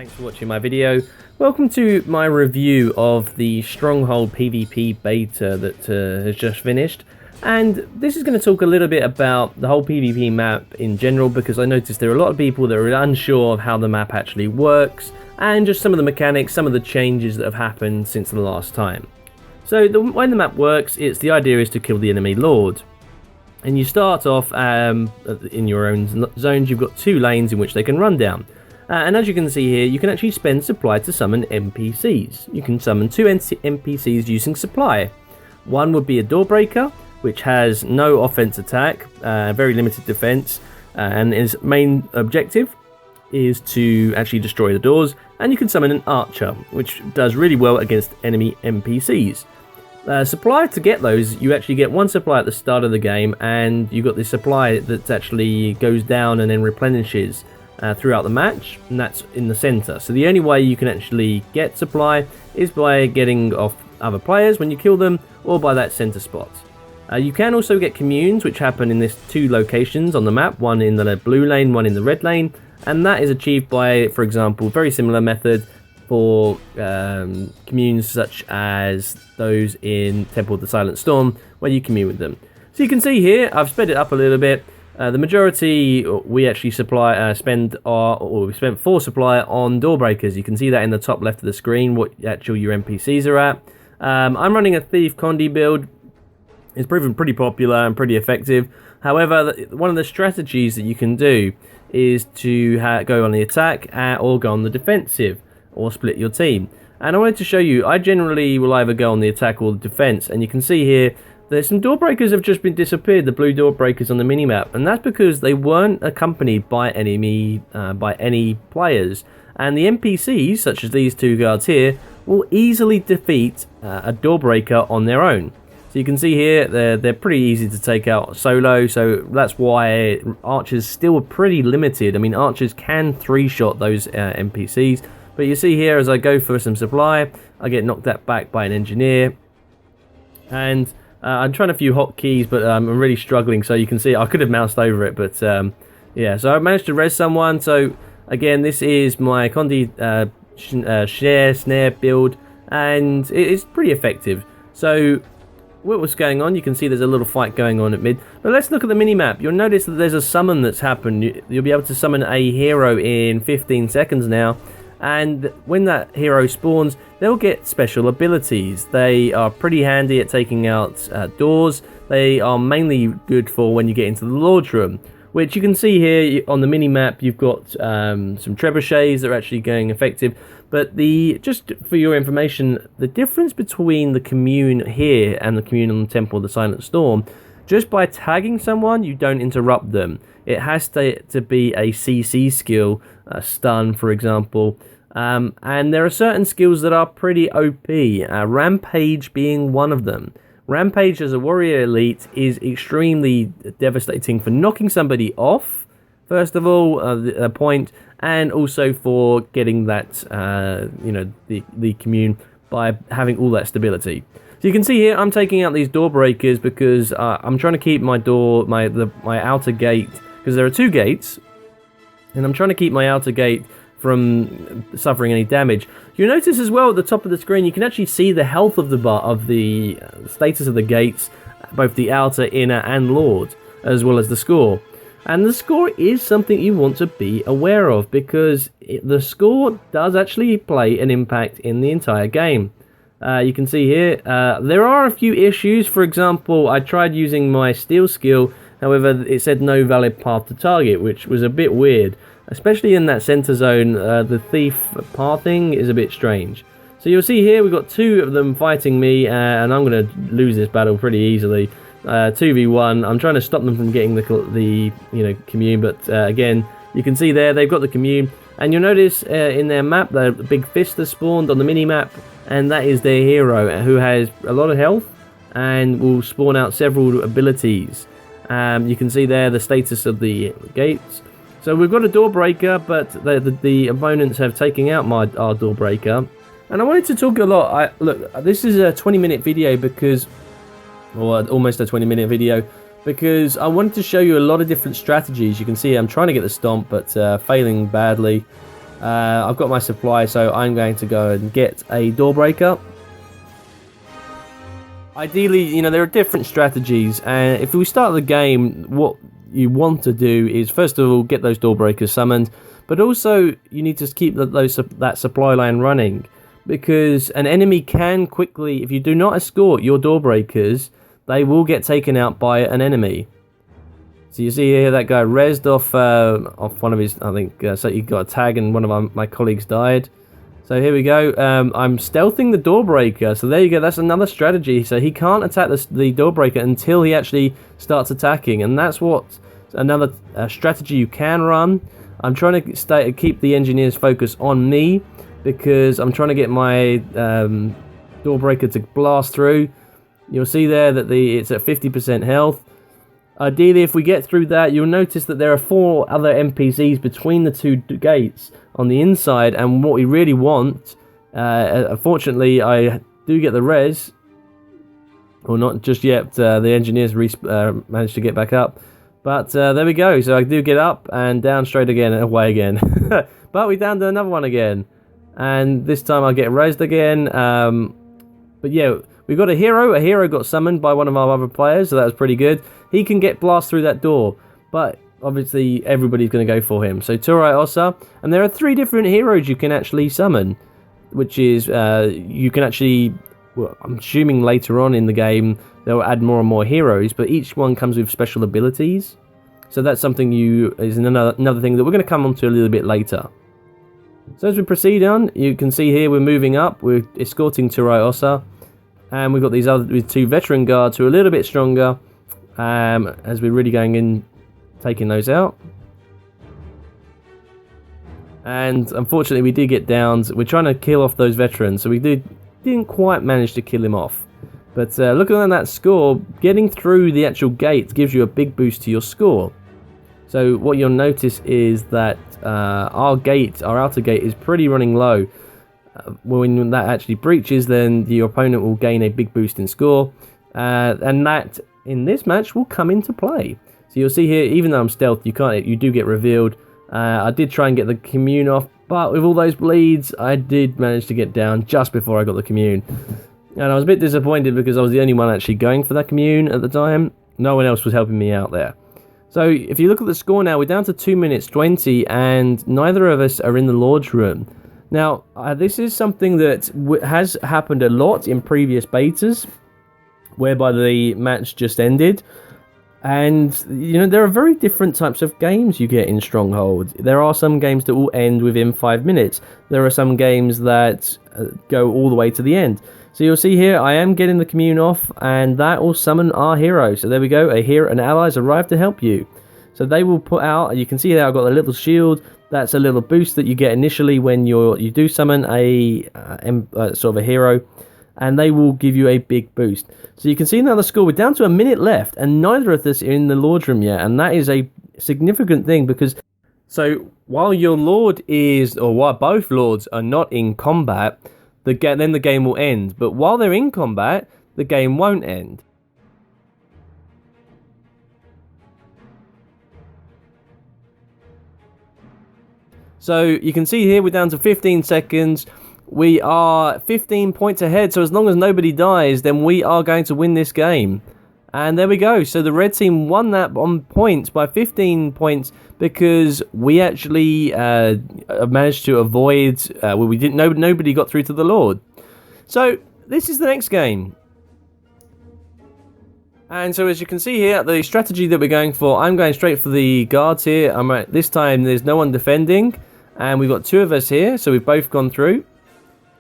Thanks for watching my video. Welcome to my review of the Stronghold PvP beta that has just finished. And this is going to talk a little bit about the whole PvP map in general, because I noticed there are a lot of people that are unsure of how the map actually works, and just some of the mechanics, some of the changes that have happened since the last time. So the way the map works, the idea is to kill the enemy lord. And you start off in your own zones. You've got two lanes in which they can run down. And as you can see here, you can actually spend supply to summon NPCs. You can summon two NPCs using supply. One would be a Doorbreaker, which has no offense attack, very limited defense, and his main objective is to actually destroy the doors. And you can summon an Archer, which does really well against enemy NPCs. Supply, to get those, you actually get one supply at the start of the game, and you've got this supply that actually goes down and then replenishes throughout the match, and that's in the center. So the only way you can actually get supply is by getting off other players when you kill them, or by that center spot. You can also get communes, which happen in these two locations on the map, one in the blue lane, one in the red lane, and that is achieved by, for example, very similar method for communes such as those in Temple of the Silent Storm, where you commune with them. So you can see here, I've sped it up a little bit. The majority we actually spent 4 supply on Doorbreakers. You can see that in the top left of the screen, what actually your NPCs are at. I'm running a Thief Condi build. It's proven pretty popular and pretty effective. However, one of the strategies that you can do is to go on the attack or go on the defensive, or split your team. And I wanted to show you, I generally will either go on the attack or the defense, and you can see here there's some Doorbreakers have just been disappeared, the blue Doorbreakers on the minimap, and that's because they weren't accompanied by any players. And the NPCs, such as these two guards here, will easily defeat a Doorbreaker on their own. So you can see here, they're pretty easy to take out solo, so that's why archers still are pretty limited. I mean, archers can 3-shot those NPCs, but you see here as I go for some supply, I get knocked back by an engineer, and I'm trying a few hotkeys, but I'm really struggling. So you can see I could have moused over it, but yeah. So I managed to res someone. So again, this is my Condi snare build, and it's pretty effective. So what was going on? You can see there's a little fight going on at mid. But let's look at the mini-map. You'll notice that there's a summon that's happened. You'll be able to summon a hero in 15 seconds now. And when that hero spawns, they'll get special abilities. They are pretty handy at taking out doors. They are mainly good for when you get into the Lord's Room, which you can see here on the mini-map. You've got some trebuchets that are actually going effective. But just for your information, the difference between the commune here and the commune on the Temple of the Silent Storm, just by tagging someone, you don't interrupt them. It has to be a CC skill, a stun, for example. And there are certain skills that are pretty OP, Rampage being one of them. Rampage as a warrior elite is extremely devastating for knocking somebody off, first of all, a point, and also for getting that, the commune by having all that stability. So you can see here, I'm taking out these Doorbreakers because I'm trying to keep my outer gate, because there are 2 gates, and I'm trying to keep my outer gate from suffering any damage. You'll notice as well at the top of the screen, you can actually see the health of the status of the gates, both the outer, inner, and lord, as well as the score. And the score is something you want to be aware of, because the score does actually play an impact in the entire game. You can see here, there are a few issues. For example, I tried using my steal skill, however, it said no valid path to target, which was a bit weird. Especially in that center zone, the thief pathing is a bit strange. So you'll see here, we've got 2 of them fighting me, and I'm going to lose this battle pretty easily. 2v1, I'm trying to stop them from getting the commune, but again, you can see there, they've got the commune. And you'll notice in their map, the big fist has spawned on the mini-map, and that is their hero, who has a lot of health, and will spawn out several abilities. You can see there the status of the gates. So we've got a Doorbreaker, but the opponents have taken out our Doorbreaker. And I wanted to talk a lot. Look, this is a 20-minute video or almost a 20-minute video, because I wanted to show you a lot of different strategies. You can see I'm trying to get the stomp, but failing badly. I've got my supply, so I'm going to go and get a door breaker. Ideally, you know, there are different strategies, and if we start the game, what you want to do is, first of all, get those door breakers summoned, but also you need to keep that supply line running, because an enemy can quickly, if you do not escort your door breakers, they will get taken out by an enemy. So you see here that guy rezzed off one of his, I think, so he got a tag and one of my colleagues died. So here we go. I'm stealthing the door breaker. So there you go. That's another strategy. So he can't attack the door breaker until he actually starts attacking, and that's what another strategy you can run. I'm trying to keep the engineers focused on me, because I'm trying to get my door breaker to blast through. You'll see there that it's at 50% health. Ideally, if we get through that, you'll notice that there are 4 other NPCs between the 2 gates on the inside, and what we really want, unfortunately, I do get the res, or not just yet, the engineers managed to get back up, but there we go, so I do get up and down straight again and away again, but we downed another one again, and this time I get resed again, but yeah, we got a hero got summoned by one of our other players, so that was pretty good. He can get blast through that door, but obviously everybody's going to go for him. So Turai Ossa, and there are 3 different heroes you can actually summon, which is, you can actually, well, I'm assuming later on in the game they'll add more and more heroes, but each one comes with special abilities. So that's something is another thing that we're going to come on to a little bit later. So as we proceed on, you can see here we're moving up, we're escorting Turai Ossa, and we've got these other 2 veteran guards who are a little bit stronger, as we're really going in, taking those out. And unfortunately we did get downed. We're trying to kill off those veterans, so we didn't quite manage to kill him off. But looking at that score, getting through the actual gate gives you a big boost to your score. So what you'll notice is that our outer gate is pretty running low. When that actually breaches, then your opponent will gain a big boost in score, and that in this match will come into play. So you'll see here, even though I'm stealth, you do get revealed. I did try and get the commune off, but with all those bleeds, I did manage to get down just before I got the commune. And I was a bit disappointed because I was the only one actually going for that commune at the time. No one else was helping me out there. So if you look at the score now, we're down to 2 minutes 20, and neither of us are in the Lord's Room. Now, this is something that has happened a lot in previous betas, whereby the match just ended. And, you know, there are very different types of games you get in Stronghold. There are some games that will end within 5 minutes. There are some games that go all the way to the end. So you'll see here, I am getting the commune off, and that will summon our hero. So there we go, an ally has arrived to help you. So they will put out, you can see there I've got a little shield. That's a little boost that you get initially when you do summon a sort of a hero, and they will give you a big boost. So you can see now the score, we're down to a minute left, and neither of us are in the Lord's Room yet, and that is a significant thing, because so while your Lord while both Lords are not in combat, then the game will end. But while they're in combat, the game won't end. So you can see here we're down to 15 seconds. We are 15 points ahead, so as long as nobody dies, then we are going to win this game. And there we go. So the red team won that on points by 15 points because we actually managed to avoid. We didn't. Nobody got through to the Lord. So this is the next game. And so as you can see here, the strategy that we're going for, I'm going straight for the guards here. This time there's no one defending, and we've got 2 of us here, so we've both gone through.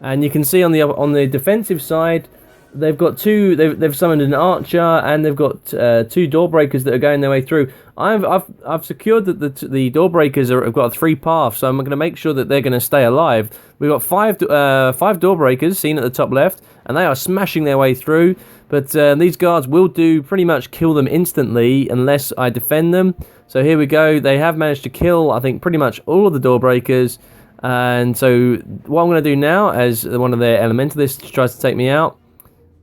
And you can see on the defensive side, they've got 2. They've summoned an archer, and they've got 2 door breakers that are going their way through. I've secured that the door breakers have got 3 paths, so I'm going to make sure that they're going to stay alive. We've got 5 door breakers seen at the top left, and they are smashing their way through. But these guards will do pretty much kill them instantly unless I defend them. So here we go. They have managed to kill, I think, pretty much all of the door breakers. And so what I'm going to do now, as one of their elementalists tries to take me out,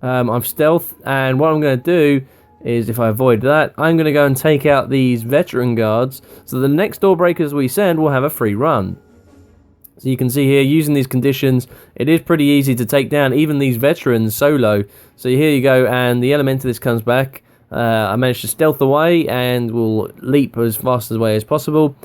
I'm stealth, and what I'm going to do is, if I avoid that, I'm going to go and take out these veteran guards, so the next door breakers we send will have a free run. So you can see here, using these conditions, it is pretty easy to take down even these veterans solo. So here you go, and the Elementalist comes back. I managed to stealth away, and we'll leap as fast away as possible.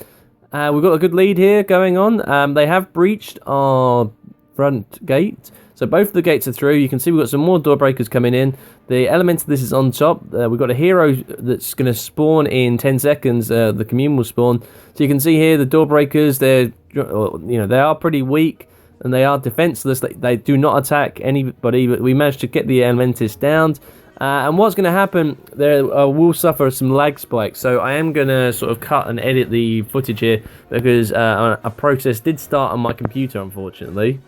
We've got a good lead here going on. They have breached our front gate. So both of the gates are through. You can see we've got some more door breakers coming in. The Elementalist is on top. We've got a hero that's going to spawn in 10 seconds. The commune will spawn. So you can see here the door breakers, they are pretty weak and they are defenseless. They do not attack anybody, but we managed to get the Elementalist down. And what's going to happen, there will suffer some lag spikes. So I am going to sort of cut and edit the footage here because a process did start on my computer, unfortunately.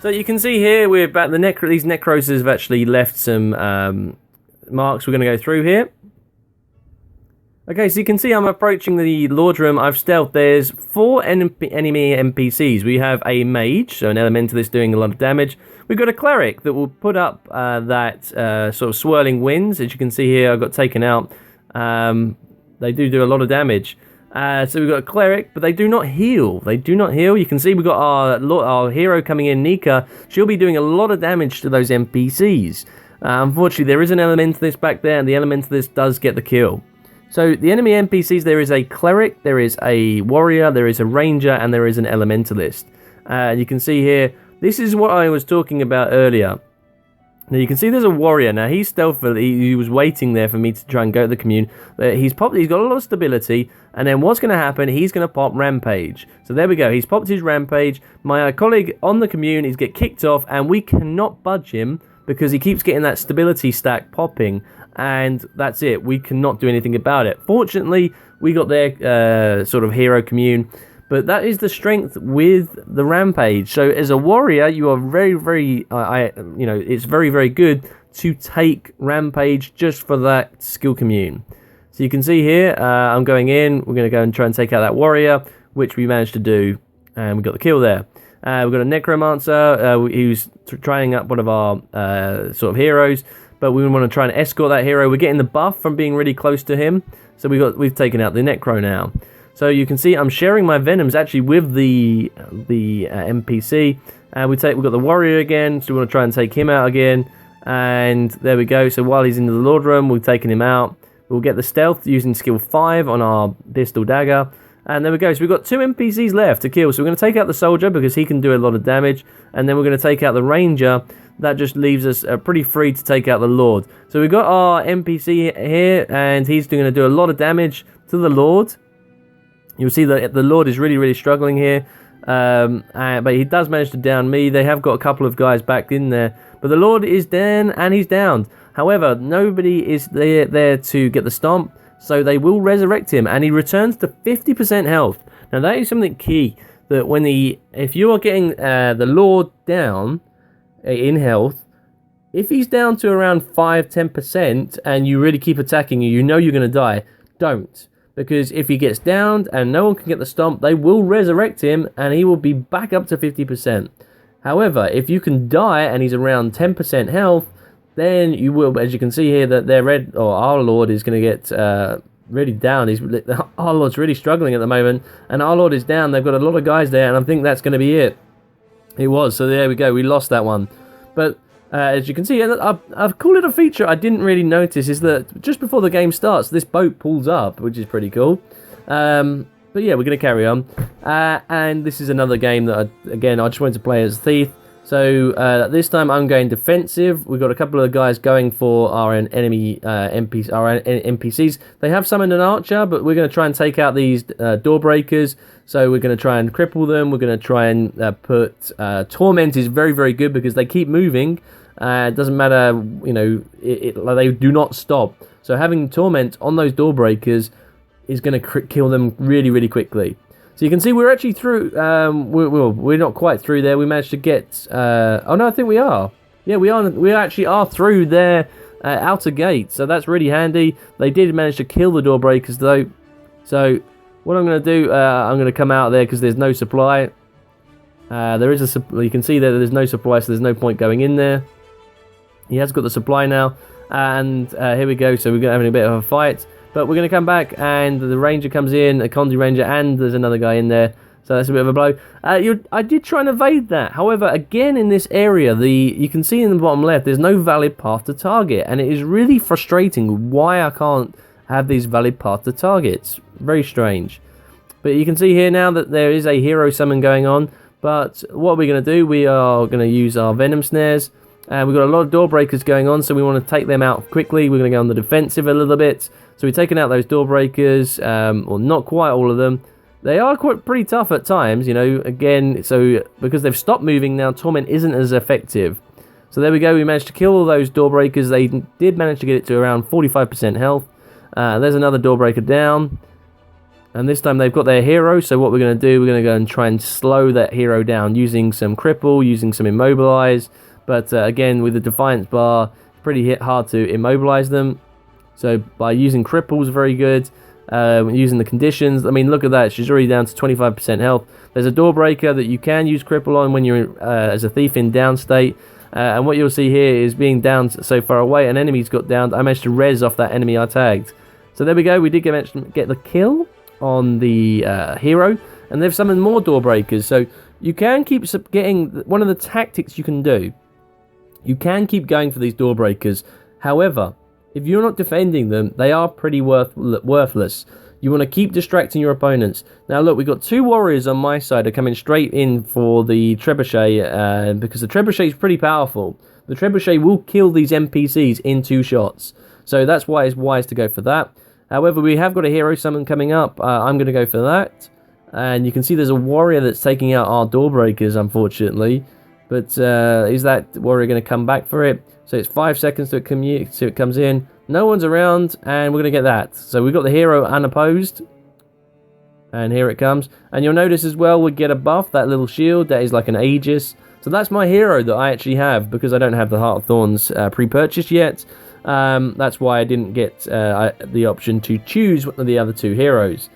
So you can see here, we're back. These necroses have actually left some marks we're going to go through here. Okay, so you can see I'm approaching the Lord Room. I've stealthed. There's 4 enemy NPCs. We have a mage, so an elementalist doing a lot of damage. We've got a cleric that will put up that sort of swirling winds. As you can see here, I got taken out. They do a lot of damage. So we've got a cleric, but they do not heal. They do not heal. You can see we've got our hero coming in, Nika. She'll be doing a lot of damage to those NPCs. Unfortunately, there is an elementalist back there, and the elementalist does get the kill. So the enemy NPCs, there is a cleric, there is a warrior, there is a ranger, and there is an elementalist. You can see here, this is what I was talking about earlier. Now you can see there's a warrior. Now he's stealthily, he was waiting there for me to try and go to the commune. He's got a lot of stability, and then what's going to happen, he's going to pop rampage. So there we go, he's popped his rampage. My colleague on the commune is get kicked off, and we cannot budge him because he keeps getting that stability stack popping, and that's it. We cannot do anything about it. Fortunately, we got their sort of hero commune. But that is the strength with the rampage. So as a warrior, you are very, very, it's very, very good to take rampage just for that skill commune. So you can see here, I'm going in. We're going to go and try and take out that warrior, which we managed to do, and we got the kill there. We've got a necromancer who's trying up one of our sort of heroes, but we want to try and escort that hero. We're getting the buff from being really close to him, so we've taken out the necro now. So you can see I'm sharing my venoms actually with the NPC. We've got the warrior again, so we want to try and take him out again. And there we go. So while he's in the Lord Room, we've taken him out. We'll get the stealth using skill 5 on our pistol dagger. And there we go. So we've got 2 NPCs left to kill. So we're going to take out the soldier because he can do a lot of damage. And then we're going to take out the ranger. That just leaves us pretty free to take out the Lord. So we've got our NPC here, and he's going to do a lot of damage to the Lord. You'll see that the Lord is really, really struggling here. But he does manage to down me. They have got a couple of guys back in there. But the Lord is down, and he's downed. However, nobody is there to get the stomp. So they will resurrect him. And he returns to 50% health. Now that is something key. That if you are getting the Lord down in health, if he's down to around 5-10% and you really keep attacking you know you're going to die, don't. Because if he gets downed and no one can get the stomp, they will resurrect him and he will be back up to 50%. However, if you can die and he's around 10% health, then you will, as you can see here, that our Lord is going to get really down. Our Lord's really struggling at the moment, and our Lord is down. They've got a lot of guys there, and I think that's going to be it. It was, so there we go. We lost that one. But as you can see, I've called it a feature I didn't really notice, is that just before the game starts, this boat pulls up, which is pretty cool. But yeah, we're going to carry on. And this is another game that, I just wanted to play as Thief. So this time I'm going defensive. We've got a couple of guys going for our enemy NPCs. They have summoned an archer, but we're going to try and take out these door breakers. So we're going to try and cripple them. We're going to try and put Torment is very, very good because they keep moving. It doesn't matter, they do not stop. So having Torment on those door breakers is going to kill them really, really quickly. So you can see we're actually through. We're not quite through there. We managed to get. Oh no, I think we are. Yeah, we are. We actually are through their outer gate. So that's really handy. They did manage to kill the door breakers though. So what I'm going to do, I'm going to come out there because there's no supply. There is you can see that there's no supply, so there's no point going in there. He has got the supply now, and here we go. So we're having a bit of a fight. But we're going to come back, and the ranger comes in, a Condi ranger, and there's another guy in there. So that's a bit of a blow. I did try and evade that. However, again in this area, you can see in the bottom left, there's no valid path to target. And it is really frustrating why I can't have these valid path to targets. Very strange. But you can see here now that there is a hero summon going on. But what we're going to do, we are going to use our venom snares. And we've got a lot of door breakers going on, so we want to take them out quickly. We're going to go on the defensive a little bit. So we're taking out those door breakers, or not quite all of them. They are pretty tough at times, you know, again, so because they've stopped moving now, Torment isn't as effective. So there we go, we managed to kill all those door breakers. They did manage to get it to around 45% health. There's another door breaker down. And this time they've got their hero, so what we're going to do, we're going to go and try and slow that hero down using some cripple, using some immobilize. But again, with the Defiance bar, pretty hard to immobilize them. So by using cripples, very good. Using the conditions, I mean, look at that. She's already down to 25% health. There's a door breaker that you can use cripple on when you're as a thief in down state. And what you'll see here is being down so far away, an enemy's got down. I managed to res off that enemy I tagged. So there we go. We did get the kill on the hero, and they've summoned more door breakers. So you can keep getting one of the tactics you can do. You can keep going for these door breakers. However, if you're not defending them, they are pretty worthless. You want to keep distracting your opponents. Now look, we've got two warriors on my side are coming straight in for the trebuchet, because the trebuchet is pretty powerful. The trebuchet will kill these NPCs in 2 shots. So that's why it's wise to go for that. However, we have got a hero summon coming up. I'm going to go for that. And you can see there's a warrior that's taking out our door breakers, unfortunately. But is that warrior going to come back for it? So it's 5 seconds to it comes in. No one's around, and we're going to get that. So we've got the hero unopposed. And here it comes. And you'll notice as well, we get a buff, that little shield. That is like an Aegis. So that's my hero that I actually have, because I don't have the Heart of Thorns pre-purchased yet. That's why I didn't get the option to choose one of the other 2 heroes.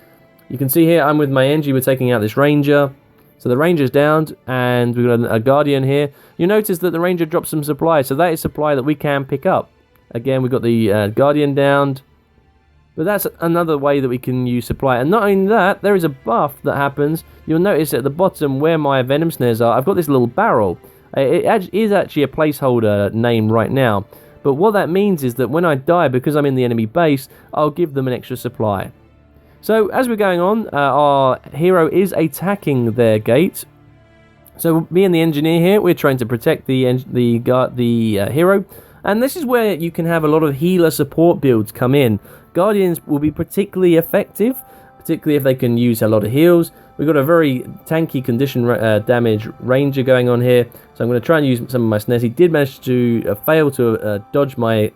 You can see here, I'm with my Engie. We're taking out this Ranger. So the Ranger's downed, and we've got a Guardian here. You notice that the Ranger dropped some supply, so that is supply that we can pick up. Again, we've got the Guardian downed, but that's another way that we can use supply. And not only that, there is a buff that happens. You'll notice at the bottom where my Venom Snares are, I've got this little barrel. It is actually a placeholder name right now, but what that means is that when I die, because I'm in the enemy base, I'll give them an extra supply. So as we're going on, our hero is attacking their gate. So me and the engineer here, we're trying to protect the hero. And this is where you can have a lot of healer support builds come in. Guardians will be particularly effective, particularly if they can use a lot of heals. We've got a very tanky condition damage Ranger going on here. So I'm going to try and use some of my snares. He did manage to fail to dodge my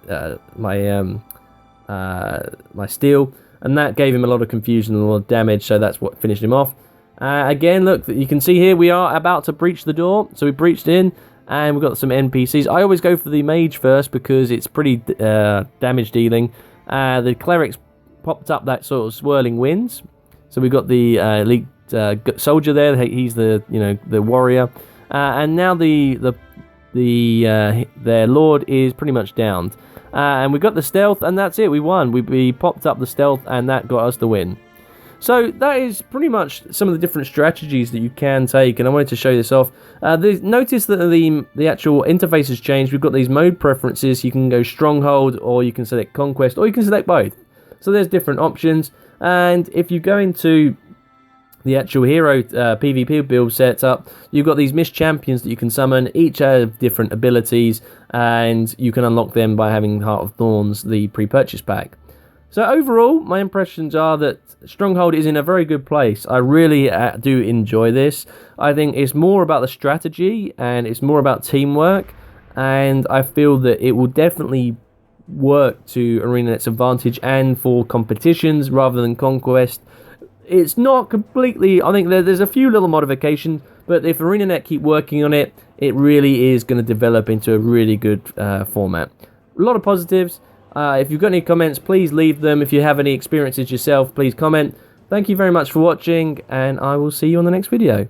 steel. And that gave him a lot of confusion and a lot of damage, so that's what finished him off. Again, look, you can see here we are about to breach the door. So we breached in, and we've got some NPCs. I always go for the mage first because it's pretty damage dealing. The clerics popped up that sort of swirling winds. So we've got the elite soldier there. He's the the warrior, and now their lord is pretty much downed. And we got the stealth, and that's it. We won. We popped up the stealth, and that got us the win. So that is pretty much some of the different strategies that you can take, and I wanted to show this off. Notice that the actual interface has changed. We've got these mode preferences. You can go Stronghold, or you can select Conquest, or you can select both. So there's different options, and if you go into the actual hero PvP build setup, you've got these mist champions that you can summon. Each have different abilities, and you can unlock them by having Heart of Thorns, the pre-purchase pack. So overall, my impressions are that Stronghold is in a very good place. I really do enjoy this. I think it's more about the strategy, and it's more about teamwork, and I feel that it will definitely work to ArenaNet's advantage and for competitions rather than Conquest. It's not completely, I think there's a few little modifications, but if ArenaNet keep working on it, it really is going to develop into a really good format. A lot of positives. If you've got any comments, please leave them. If you have any experiences yourself, please comment. Thank you very much for watching, and I will see you on the next video.